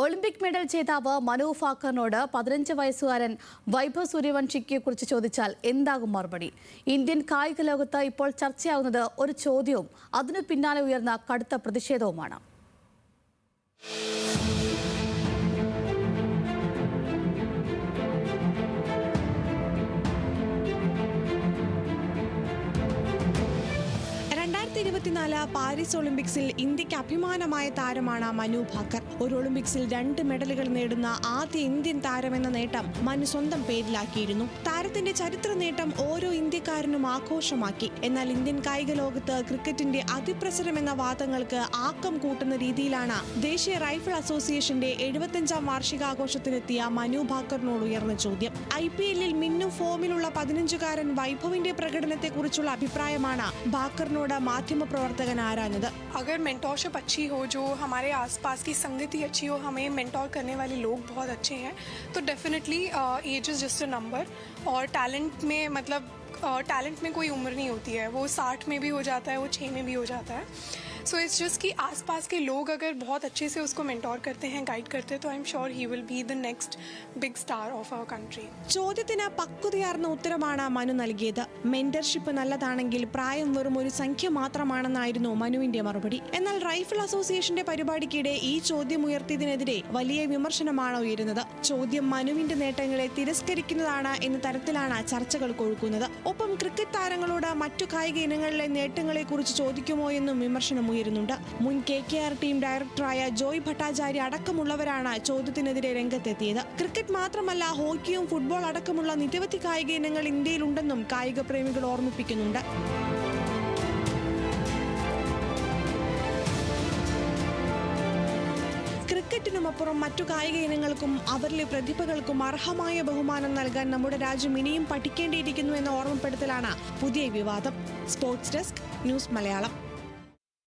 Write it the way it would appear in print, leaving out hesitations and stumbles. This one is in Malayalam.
ഒളിമ്പിക് മെഡൽ ജേതാവ് മനു ഭാക്കറിനോട് 15 വയസ്സുകാരൻ വൈഭവ് സൂര്യവംശിയെ കുറിച്ച് ചോദിച്ചാൽ എന്താകും മറുപടി? ഇന്ത്യൻ കായിക ലോകത്ത് ഇപ്പോൾ ചർച്ചയാവുന്നത് ഒരു ചോദ്യവും അതിനു പിന്നാലെ ഉയർന്ന കടുത്ത പ്രതിഷേധവുമാണ്. പാരീസ് ഒളിമ്പിക്സിൽ ഇന്ത്യക്ക് അഭിമാനമായ താരമാണ് മനു ഭാക്കർ. ഒരു ഒളിമ്പിക്സിൽ 2 മെഡലുകൾ നേടുന്ന ആദ്യ ഇന്ത്യൻ താരമെന്ന നേട്ടം മനു സ്വന്തം പേരിലാക്കിയിരുന്നു. താരത്തിന്റെ ചരിത്ര നേട്ടം ഓരോ ഇന്ത്യക്കാരനും ആഘോഷമാക്കി. എന്നാൽ ഇന്ത്യൻ കായിക ലോകത്ത് ക്രിക്കറ്റിന്റെ അതിപ്രസരം എന്ന വാദങ്ങൾക്ക് ആക്കം കൂട്ടുന്ന രീതിയിലാണ് ദേശീയ റൈഫിൾ അസോസിയേഷന്റെ 75ാം വാർഷികാഘോഷത്തിനെത്തിയ മനു ഭാക്കറിനോട് ഉയർന്ന ചോദ്യം. IPL-ൽ മിന്നും ഫോമിലുള്ള 15-കാരൻ വൈഭവിന്റെ പ്രകടനത്തെക്കുറിച്ചുള്ള അഭിപ്രായമാണ് ഭാക്കറിനോട് മാധ്യമപ്രവർത്തകൻ आरानद. अगर मेंटोरशिप अच्छी हो, जो हमारे आसपास की संगति अच्छी हो, हमें मेंटोर करने वाले लोग बहुत अच्छे हैं, तो definitely age is just a number. और टैलेंट में मतलब टैलेंट में कोई उम्र नहीं होती है. वो 60 में भी हो जाता है, वो 6 में भी हो जाता है. सो इट्स जस्ट कि आसपास के लोग अगर बहुत अच्छे से उसको मेंटोर करते हैं, गाइड करते हैं, तो I am sure he will be the next big star of our country. ചോദ്യത്തിന് പക്വതയാർന്ന ഉത്തരമാണ് മനു നൽകിയത്. മെന്റർഷിപ്പ് നല്ലതാണെങ്കിൽ പ്രായം വെറും ഒരു സംഖ്യ മാത്രമാണെന്നായിരുന്നു മനുവിന്റെ മറുപടി. എന്നാൽ റൈഫിൾ അസോസിയേഷന്റെ പരിപാടിക്കിടെ ഈ ചോദ്യം ഉയർത്തിയതിനെതിരെ വലിയ വിമർശനമാണ് ഉയരുന്നത്. ചോദ്യം മനുവിന്റെ നേട്ടങ്ങളെ തിരസ്കരിക്കുന്നതാണ് എന്ന തരത്തിലാണ് ചർച്ചകൾ കൊഴുക്കുന്നത്. ഒപ്പം ക്രിക്കറ്റ് താരങ്ങളോട് മറ്റു കായിക ഇനങ്ങളിലെ നേട്ടങ്ങളെ കുറിച്ച് ചോദിക്കുമോ എന്നും വിമർശനം ഉയരുന്നുണ്ട്. മുൻ KKR ടീം ഡയറക്ടറായ ജോയ് ഭട്ടാചാര്യ അടക്കമുള്ളവരാണ് ചോദ്യത്തിനെതിരെ രംഗത്തെത്തിയത്. ക്രിക്കറ്റ് മാത്രമല്ല, ഹോക്കിയും ഫുട്ബോൾ അടക്കമുള്ള നിരവധി കായിക ഇനങ്ങൾ ഇന്ത്യയിലുണ്ടെന്നും കായിക പ്രേമികൾ ഓർമ്മിപ്പിക്കുന്നുണ്ട്. ക്രിക്കറ്റിനുമപ്പുറം മറ്റു കായിക ഇനങ്ങൾക്കും അവരിലെ പ്രതിഭകൾക്കും അർഹമായ ബഹുമാനം നൽകാൻ നമ്മുടെ രാജ്യം ഇനിയും പഠിക്കേണ്ടിയിരിക്കുന്നു എന്ന ഓർമ്മപ്പെടുത്തലാണ് പുതിയ വിവാദം. Sports desk, news Malayalam.